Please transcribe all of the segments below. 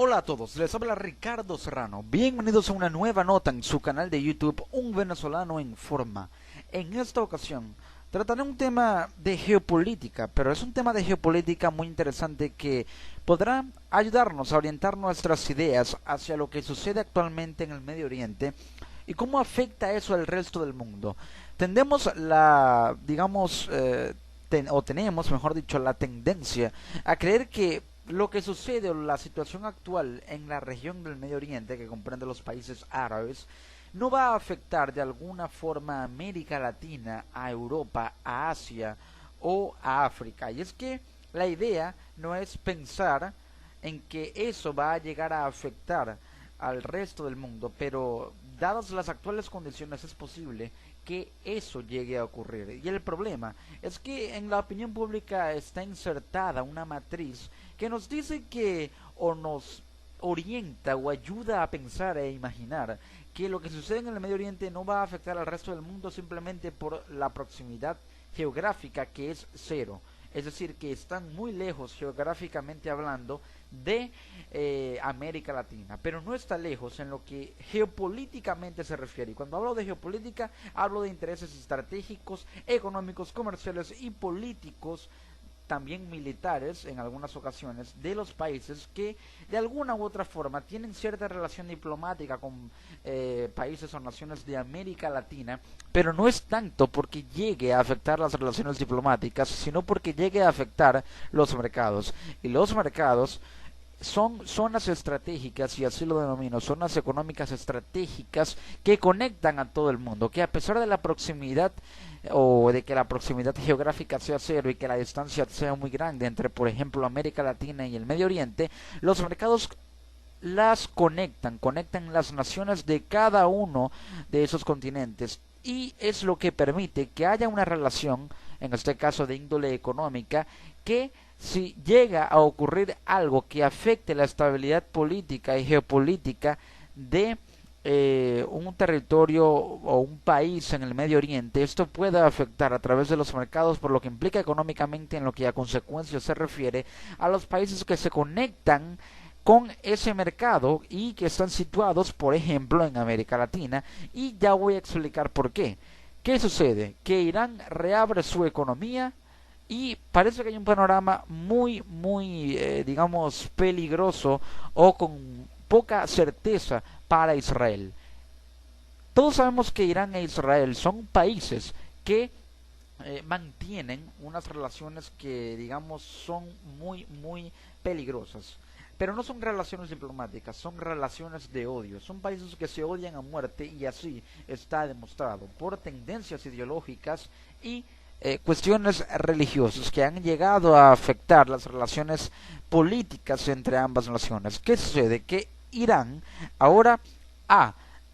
Hola a todos, les habla Ricardo Serrano. Bienvenidos a una nueva nota en su canal de YouTube, Un Venezolano en Forma. En esta ocasión trataré un tema de geopolítica, pero es un tema de geopolítica muy interesante que podrá ayudarnos a orientar nuestras ideas hacia lo que sucede actualmente en el Medio Oriente y cómo afecta eso al resto del mundo. Tendemos la, digamos, o tenemos, mejor dicho, la tendencia a creer que lo que sucede o la situación actual en la región del Medio Oriente, que comprende los países árabes, no va a afectar de alguna forma a América Latina, a Europa, a Asia o a África. Y es que la idea no es pensar en que eso va a llegar a afectar al resto del mundo, pero dadas las actuales condiciones es posible que eso llegue a ocurrir. Y el problema es que en la opinión pública está insertada una matriz que nos dice que o nos orienta o ayuda a pensar e imaginar que lo que sucede en el Medio Oriente no va a afectar al resto del mundo simplemente por la proximidad geográfica, que es cero. Es decir, que están muy lejos geográficamente hablando de América Latina, pero no está lejos en lo que geopolíticamente se refiere. Y cuando hablo de geopolítica, hablo de intereses estratégicos, económicos, comerciales y políticos, también militares en algunas ocasiones, de los países que de alguna u otra forma tienen cierta relación diplomática con países o naciones de América Latina, pero no es tanto porque llegue a afectar las relaciones diplomáticas, sino porque llegue a afectar los mercados. Y los mercados son zonas estratégicas, y así lo denomino, zonas económicas estratégicas que conectan a todo el mundo, que a pesar de la proximidad o de que la proximidad geográfica sea cero y que la distancia sea muy grande entre, por ejemplo, América Latina y el Medio Oriente, los mercados las conectan las naciones de cada uno de esos continentes, y es lo que permite que haya una relación, en este caso de índole económica, que si llega a ocurrir algo que afecte la estabilidad política y geopolítica de un territorio o un país en el Medio Oriente, esto puede afectar a través de los mercados, por lo que implica económicamente, en lo que a consecuencias se refiere, a los países que se conectan con ese mercado y que están situados, por ejemplo, en América Latina. Y ya voy a explicar por qué. ¿Qué sucede? Que Irán reabre su economía y parece que hay un panorama muy, digamos, peligroso o con poca certeza para Israel. Todos sabemos que Irán e Israel son países que mantienen unas relaciones que, digamos, son muy peligrosas. Pero no son relaciones diplomáticas, son relaciones de odio. Son países que se odian a muerte, y así está demostrado por tendencias ideológicas y cuestiones religiosas que han llegado a afectar las relaciones políticas entre ambas naciones. ¿Qué sucede? Que Irán ahora ha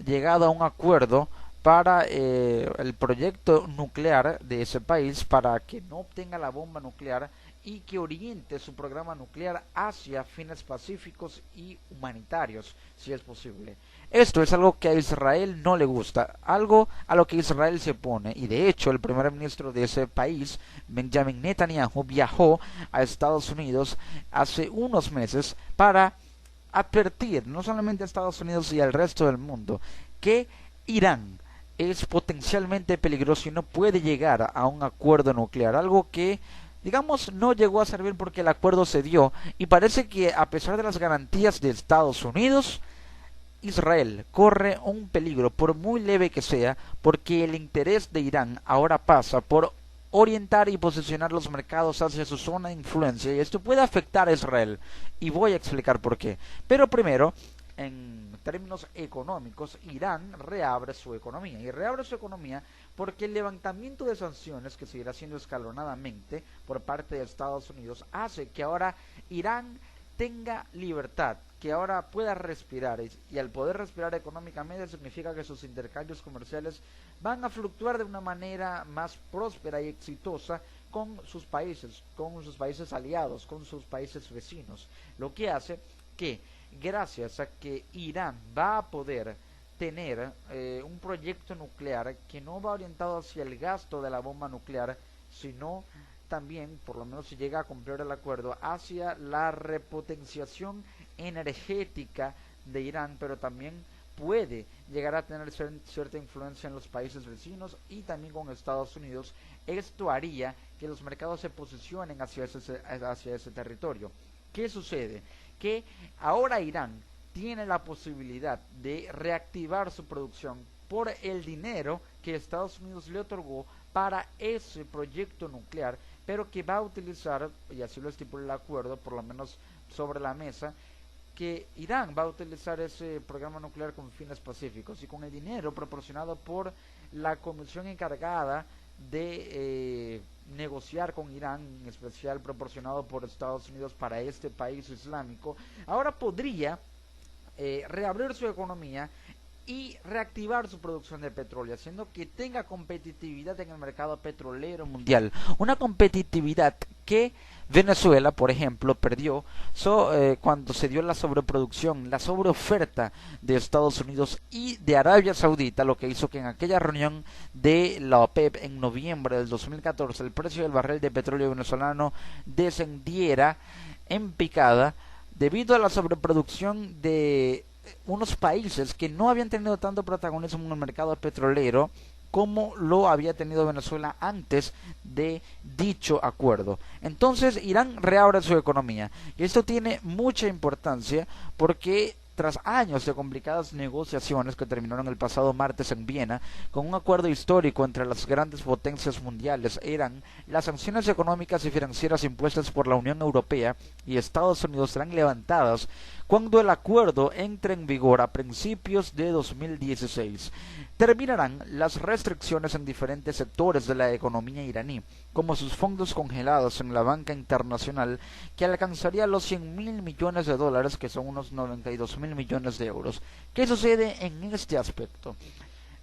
llegado a un acuerdo para el proyecto nuclear de ese país, para que no obtenga la bomba nuclear y que oriente su programa nuclear hacia fines pacíficos y humanitarios, si es posible. Esto es algo que a Israel no le gusta, algo a lo que Israel se opone, y de hecho el primer ministro de ese país, Benjamin Netanyahu, viajó a Estados Unidos hace unos meses para advertir no solamente a Estados Unidos y al resto del mundo que Irán es potencialmente peligroso y no puede llegar a un acuerdo nuclear, algo que, digamos, no llegó a servir porque el acuerdo se dio, y parece que a pesar de las garantías de Estados Unidos, Israel corre un peligro, por muy leve que sea, porque el interés de Irán ahora pasa por orientar y posicionar los mercados hacia su zona de influencia, y esto puede afectar a Israel, y voy a explicar por qué. Pero primero, en términos económicos, Irán reabre su economía, y reabre su economía porque el levantamiento de sanciones, que seguirá siendo escalonadamente por parte de Estados Unidos, hace que ahora Irán tenga libertad, que ahora pueda respirar, y al poder respirar económicamente significa que sus intercambios comerciales van a fluctuar de una manera más próspera y exitosa con sus países aliados, con sus países vecinos, lo que hace que, gracias a que Irán va a poder tener un proyecto nuclear que no va orientado hacia el gasto de la bomba nuclear, sino también, por lo menos si llega a cumplir el acuerdo, hacia la repotenciación energética de Irán, pero también puede llegar a tener cierta influencia en los países vecinos y también con Estados Unidos. Esto haría que los mercados se posicionen hacia ese territorio. ¿Qué sucede? Que ahora Irán tiene la posibilidad de reactivar su producción por el dinero que Estados Unidos le otorgó para ese proyecto nuclear, pero que va a utilizar, y así lo estipula el acuerdo, por lo menos sobre la mesa, que Irán va a utilizar ese programa nuclear con fines pacíficos y con el dinero proporcionado por la comisión encargada de negociar con Irán, en especial proporcionado por Estados Unidos para este país islámico, ahora podría reabrir su economía y reactivar su producción de petróleo, haciendo que tenga competitividad en el mercado petrolero mundial. Una competitividad que Venezuela, por ejemplo, perdió cuando se dio la sobreproducción, la sobreoferta de Estados Unidos y de Arabia Saudita, lo que hizo que en aquella reunión de la OPEP en noviembre del 2014 el precio del barril de petróleo venezolano descendiera en picada debido a la sobreproducción de unos países que no habían tenido tanto protagonismo en el mercado petrolero como lo había tenido Venezuela antes de dicho acuerdo. Entonces Irán reabre su economía y esto tiene mucha importancia porque tras años de complicadas negociaciones que terminaron el pasado martes en Viena, con un acuerdo histórico entre las grandes potencias mundiales e Irán, las sanciones económicas y financieras impuestas por la Unión Europea y Estados Unidos serán levantadas cuando el acuerdo entre en vigor a principios de 2016. Terminarán las restricciones en diferentes sectores de la economía iraní, como sus fondos congelados en la banca internacional, que alcanzaría los 100.000 millones de dólares, que son unos 92.000 millones de euros. ¿Qué sucede en este aspecto?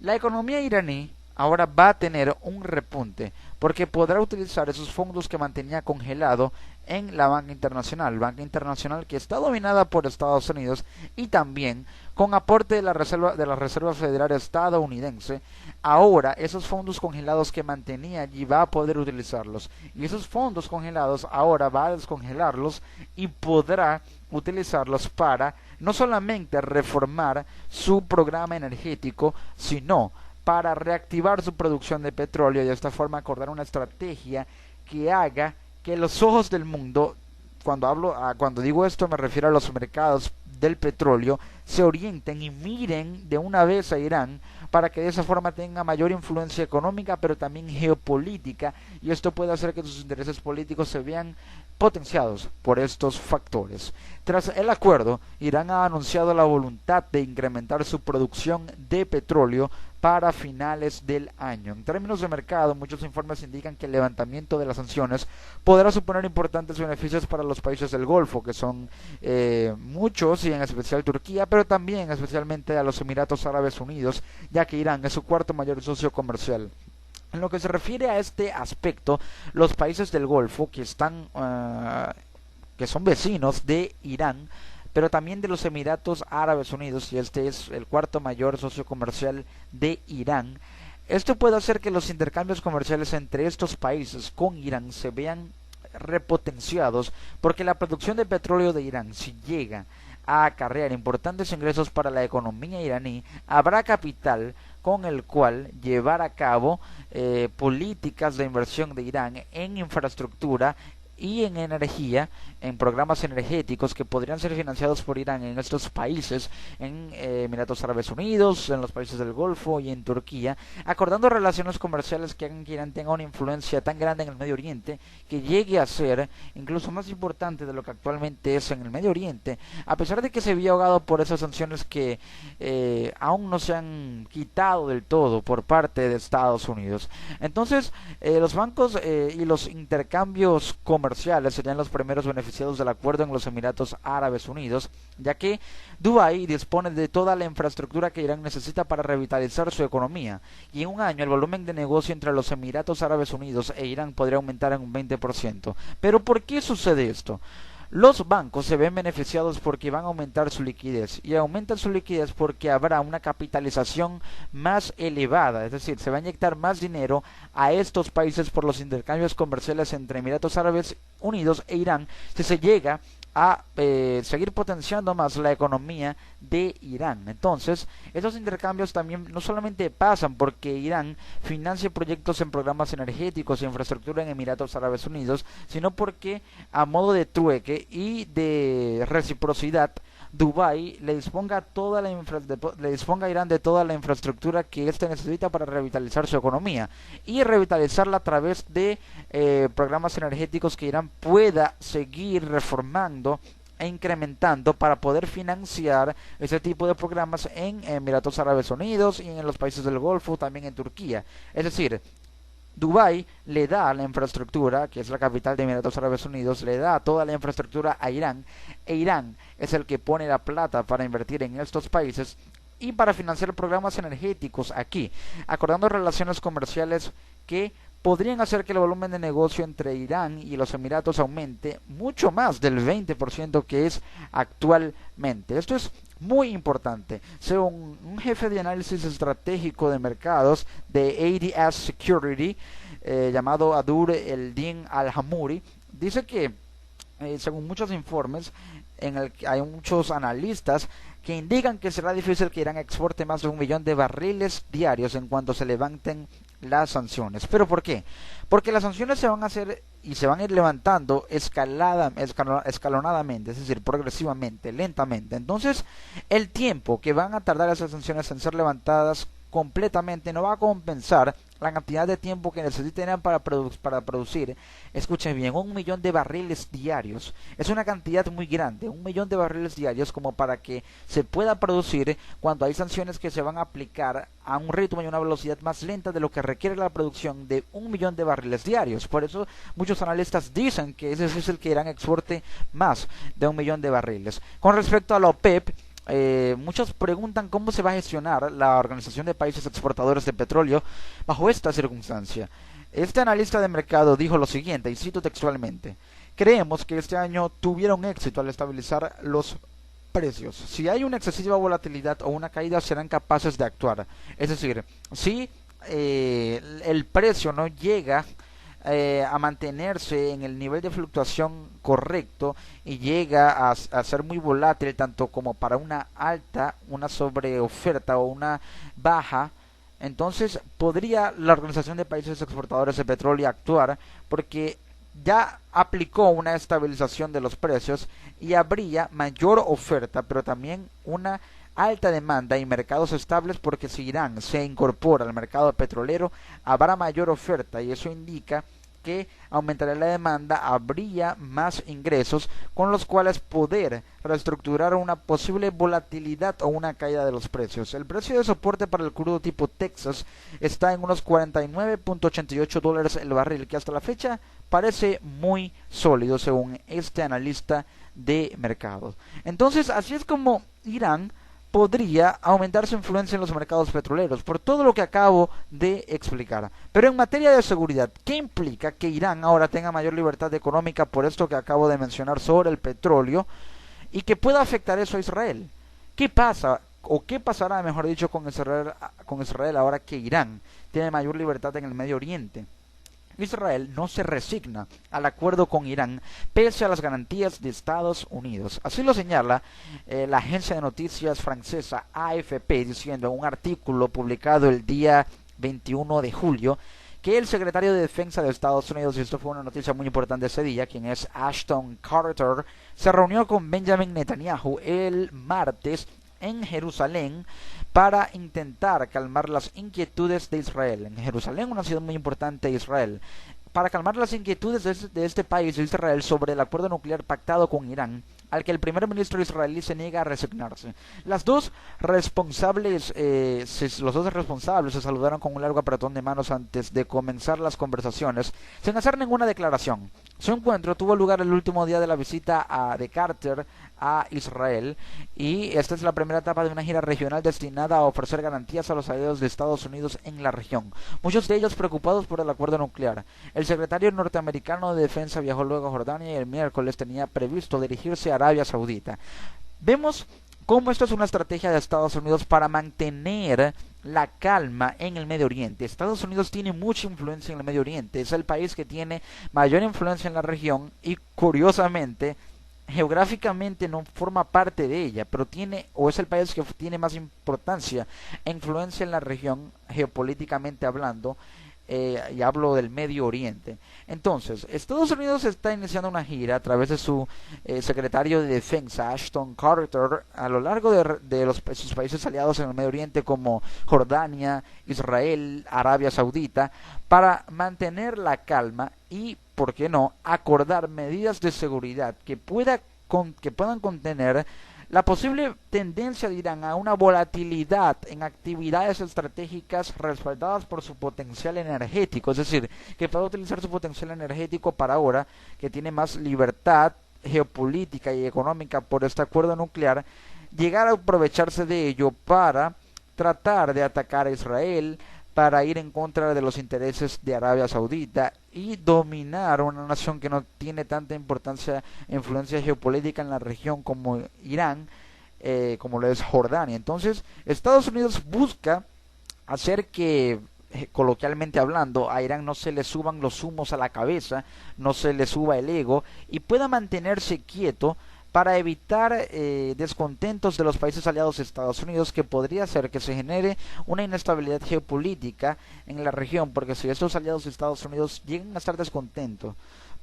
La economía iraní ahora va a tener un repunte, porque podrá utilizar esos fondos que mantenía congelado en la banca internacional que está dominada por Estados Unidos y también con aporte de la Reserva Federal estadounidense. Ahora esos fondos congelados que mantenía allí va a poder utilizarlos, y esos fondos congelados ahora va a descongelarlos y podrá utilizarlos para no solamente reformar su programa energético, sino para reactivar su producción de petróleo y de esta forma acordar una estrategia que haga que los ojos del mundo, cuando digo esto me refiero a los mercados del petróleo, se orienten y miren de una vez a Irán para que de esa forma tenga mayor influencia económica pero también geopolítica, y esto puede hacer que sus intereses políticos se vean potenciados por estos factores. Tras el acuerdo, Irán ha anunciado la voluntad de incrementar su producción de petróleo para finales del año. En términos de mercado, muchos informes indican que el levantamiento de las sanciones podrá suponer importantes beneficios para los países del Golfo, que son muchos, y en especial Turquía, pero también especialmente a los Emiratos Árabes Unidos, ya que Irán es su cuarto mayor socio comercial. En lo que se refiere a este aspecto, los países del Golfo que son vecinos de Irán, pero también de los Emiratos Árabes Unidos, y este es el cuarto mayor socio comercial de Irán. Esto puede hacer que los intercambios comerciales entre estos países con Irán se vean repotenciados, porque la producción de petróleo de Irán, si llega a acarrear importantes ingresos para la economía iraní, habrá capital con el cual llevar a cabo políticas de inversión de Irán en infraestructura y en energía, en programas energéticos que podrían ser financiados por Irán en estos países, en Emiratos Árabes Unidos, en los países del Golfo y en Turquía, acordando relaciones comerciales que hagan que Irán tenga una influencia tan grande en el Medio Oriente que llegue a ser incluso más importante de lo que actualmente es en el Medio Oriente, a pesar de que se vio ahogado por esas sanciones que aún no se han quitado del todo por parte de Estados Unidos. Entonces, los bancos y los intercambios comerciales serían los primeros beneficiados del acuerdo en los Emiratos Árabes Unidos, ya que Dubái dispone de toda la infraestructura que Irán necesita para revitalizar su economía, y en un año el volumen de negocio entre los Emiratos Árabes Unidos e Irán podría aumentar en un 20%. ¿Pero por qué sucede esto? Los bancos se ven beneficiados porque van a aumentar su liquidez, y aumentan su liquidez porque habrá una capitalización más elevada, es decir, se va a inyectar más dinero a estos países por los intercambios comerciales entre Emiratos Árabes Unidos e Irán si se llega a seguir potenciando más la economía de Irán. Entonces, estos intercambios también no solamente pasan porque Irán financia proyectos en programas energéticos e infraestructura en Emiratos Árabes Unidos, sino porque a modo de trueque y de reciprocidad, Dubái le disponga a Irán de toda la infraestructura que éste necesita para revitalizar su economía y revitalizarla a través de programas energéticos que Irán pueda seguir reformando e incrementando para poder financiar ese tipo de programas en Emiratos Árabes Unidos y en los países del Golfo, también en Turquía. Es decir, Dubái le da la infraestructura, que es la capital de Emiratos Árabes Unidos, le da toda la infraestructura a Irán, e Irán es el que pone la plata para invertir en estos países y para financiar programas energéticos aquí, acordando relaciones comerciales que podrían hacer que el volumen de negocio entre Irán y los Emiratos aumente mucho más del 20% que es actualmente. Esto es muy importante. Según un jefe de análisis estratégico de mercados de ADS Security, llamado Adur Eldin Al-Hamuri, dice que según muchos informes en el que hay muchos analistas que indican que será difícil que Irán exporte más de 1 millón de barriles diarios en cuanto se levanten las sanciones. ¿Pero por qué? Porque las sanciones se van a hacer y se van a ir levantando escalonadamente, es decir, progresivamente, lentamente. Entonces, el tiempo que van a tardar esas sanciones en ser levantadas completamente no va a compensar la cantidad de tiempo que necesitan para producir, escuchen bien, 1 millón de barriles diarios. Es una cantidad muy grande, 1 millón de barriles diarios, como para que se pueda producir cuando hay sanciones que se van a aplicar a un ritmo y una velocidad más lenta de lo que requiere la producción de 1 millón de barriles diarios. Por eso muchos analistas dicen que es difícil que Irán exporte más de 1 millón de barriles. Con respecto a la OPEP, muchos preguntan cómo se va a gestionar la Organización de Países Exportadores de Petróleo bajo esta circunstancia. Este analista de mercado dijo lo siguiente, y cito textualmente: creemos que este año tuvieron éxito al estabilizar los precios. Si hay una excesiva volatilidad o una caída, serán capaces de actuar. Es decir, si el precio no llega a mantenerse en el nivel de fluctuación correcto y llega a ser muy volátil tanto como para una alta, una sobreoferta o una baja, entonces podría la Organización de Países Exportadores de Petróleo actuar porque ya aplicó una estabilización de los precios y habría mayor oferta, pero también una alta demanda y mercados estables, porque si Irán se incorpora al mercado petrolero habrá mayor oferta y eso indica que aumentaría la demanda, habría más ingresos con los cuales poder reestructurar una posible volatilidad o una caída de los precios. El precio de soporte para el crudo tipo Texas está en unos $49.88 el barril, que hasta la fecha parece muy sólido según este analista de mercados. Entonces, así es como Irán podría aumentar su influencia en los mercados petroleros, por todo lo que acabo de explicar. Pero en materia de seguridad, ¿qué implica que Irán ahora tenga mayor libertad económica por esto que acabo de mencionar sobre el petróleo y que pueda afectar eso a Israel? ¿Qué pasa o qué pasará, mejor dicho, con Israel ahora que Irán tiene mayor libertad en el Medio Oriente? Israel no se resigna al acuerdo con Irán pese a las garantías de Estados Unidos. Así lo señala la agencia de noticias francesa AFP, diciendo en un artículo publicado el día 21 de julio que el secretario de Defensa de Estados Unidos, y esto fue una noticia muy importante ese día, quien es Ashton Carter, se reunió con Benjamin Netanyahu el martes en Jerusalén para intentar calmar las inquietudes de Israel. En Jerusalén, una ciudad muy importante de Israel, para calmar las inquietudes de este país, de Israel, sobre el acuerdo nuclear pactado con Irán, al que el primer ministro israelí se niega a resignarse. Los dos responsables se saludaron con un largo apretón de manos antes de comenzar las conversaciones, sin hacer ninguna declaración. Su encuentro tuvo lugar el último día de la visita de Carter a Israel, y esta es la primera etapa de una gira regional destinada a ofrecer garantías a los aliados de Estados Unidos en la región, muchos de ellos preocupados por el acuerdo nuclear. El secretario norteamericano de Defensa viajó luego a Jordania y el miércoles tenía previsto dirigirse a Arabia Saudita. Vemos cómo esto es una estrategia de Estados Unidos para mantener la calma en el Medio Oriente. Estados Unidos tiene mucha influencia en el Medio Oriente, es el país que tiene mayor influencia en la región y, curiosamente, geográficamente no forma parte de ella, pero tiene, o es el país que tiene más importancia e influencia en la región, geopolíticamente hablando, y hablo del Medio Oriente. Entonces, Estados Unidos está iniciando una gira a través de su secretario de Defensa, Ashton Carter, a lo largo de sus países aliados en el Medio Oriente como Jordania, Israel, Arabia Saudita, para mantener la calma y, ¿por qué no?, acordar medidas de seguridad que puedan contener la posible tendencia de Irán a una volatilidad en actividades estratégicas respaldadas por su potencial energético, es decir, que pueda utilizar su potencial energético para ahora, que tiene más libertad geopolítica y económica por este acuerdo nuclear, llegar a aprovecharse de ello para tratar de atacar a Israel, para ir en contra de los intereses de Arabia Saudita y dominar una nación que no tiene tanta importancia e influencia geopolítica en la región como Irán, como lo es Jordania. Entonces, Estados Unidos busca hacer que, coloquialmente hablando, a Irán no se le suban los humos a la cabeza, no se le suba el ego y pueda mantenerse quieto para evitar descontentos de los países aliados de Estados Unidos, que podría hacer que se genere una inestabilidad geopolítica en la región, porque si estos aliados de Estados Unidos llegan a estar descontentos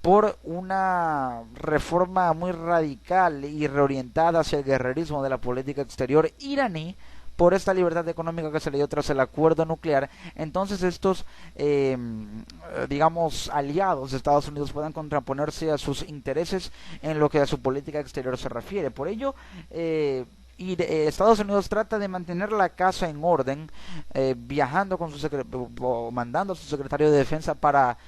por una reforma muy radical y reorientada hacia el guerrerismo de la política exterior iraní, por esta libertad económica que se le dio tras el acuerdo nuclear, entonces estos, digamos, aliados de Estados Unidos puedan contraponerse a sus intereses en lo que a su política exterior se refiere. Por ello, Estados Unidos trata de mantener la casa en orden, viajando con o mandando a su secretario de Defensa para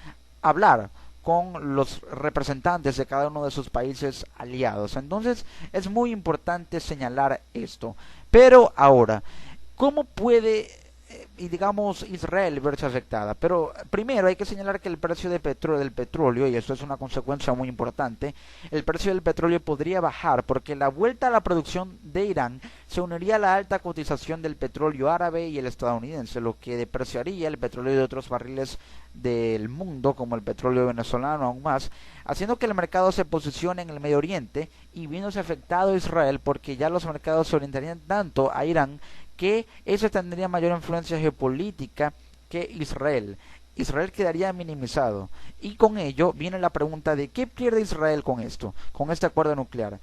hablar con los representantes de cada uno de sus países aliados. Entonces es muy importante señalar esto. Pero ahora, ¿cómo puede, y digamos, Israel verse afectada? Pero primero hay que señalar que el precio del petróleo, y esto es una consecuencia muy importante, el precio del petróleo podría bajar porque la vuelta a la producción de Irán se uniría a la alta cotización del petróleo árabe y el estadounidense, lo que depreciaría el petróleo de otros barriles del mundo, como el petróleo venezolano aún más, haciendo que el mercado se posicione en el Medio Oriente y viéndose afectado a Israel porque ya los mercados se orientarían tanto a Irán que eso tendría mayor influencia geopolítica que Israel. Israel quedaría minimizado y con ello viene la pregunta de ¿qué pierde Israel con esto, con este acuerdo nuclear?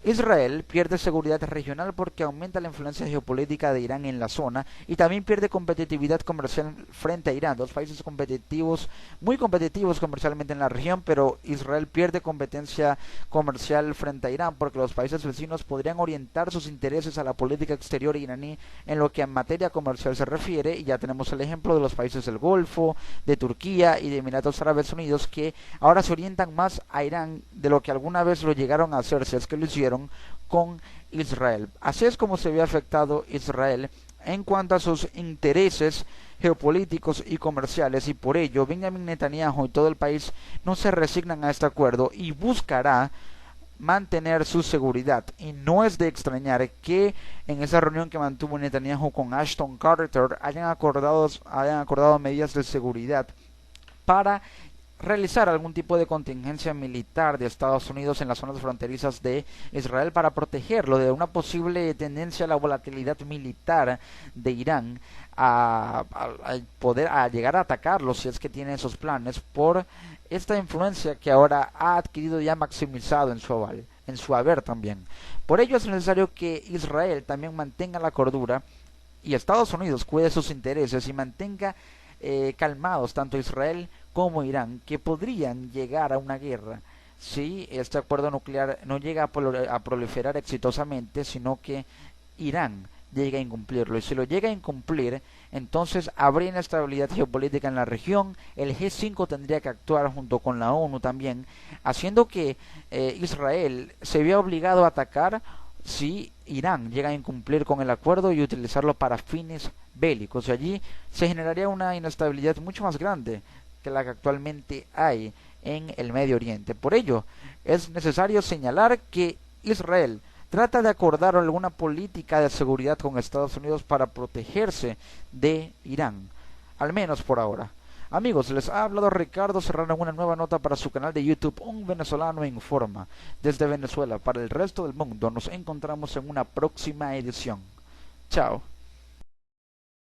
Israel pierde seguridad regional porque aumenta la influencia geopolítica de Irán en la zona y también pierde competitividad comercial frente a Irán, dos países competitivos, muy competitivos comercialmente en la región, pero Israel pierde competencia comercial frente a Irán porque los países vecinos podrían orientar sus intereses a la política exterior iraní en lo que a materia comercial se refiere, y ya tenemos el ejemplo de los países del Golfo, de Turquía y de Emiratos Árabes Unidos, que ahora se orientan más a Irán de lo que alguna vez lo llegaron a hacer, si es que lo hicieron, con Israel. Así es como se ve afectado Israel en cuanto a sus intereses geopolíticos y comerciales, y por ello Benjamin Netanyahu y todo el país no se resignan a este acuerdo y buscará mantener su seguridad. Y no es de extrañar que en esa reunión que mantuvo Netanyahu con Ashton Carter hayan acordado medidas de seguridad para realizar algún tipo de contingencia militar de Estados Unidos en las zonas fronterizas de Israel para protegerlo de una posible tendencia a la volatilidad militar de Irán a llegar a atacarlo si es que tiene esos planes, por esta influencia que ahora ha adquirido y ha maximizado en su haber también. Por ello es necesario que Israel también mantenga la cordura y Estados Unidos cuide sus intereses y mantenga calmados tanto Israel como Irán, que podrían llegar a una guerra si este acuerdo nuclear no llega a proliferar exitosamente, sino que Irán llega a incumplirlo. Y si lo llega a incumplir, entonces habría inestabilidad geopolítica en la región. El G5 tendría que actuar junto con la ONU también, haciendo que Israel se vea obligado a atacar si Irán llega a incumplir con el acuerdo y utilizarlo para fines bélicos, y allí se generaría una inestabilidad mucho más grande que la que actualmente hay en el Medio Oriente. Por ello, es necesario señalar que Israel trata de acordar alguna política de seguridad con Estados Unidos para protegerse de Irán, al menos por ahora. Amigos, les ha hablado Ricardo Serrano en una nueva nota para su canal de YouTube, Un Venezolano Informa. Desde Venezuela, para el resto del mundo, nos encontramos en una próxima edición. Chao.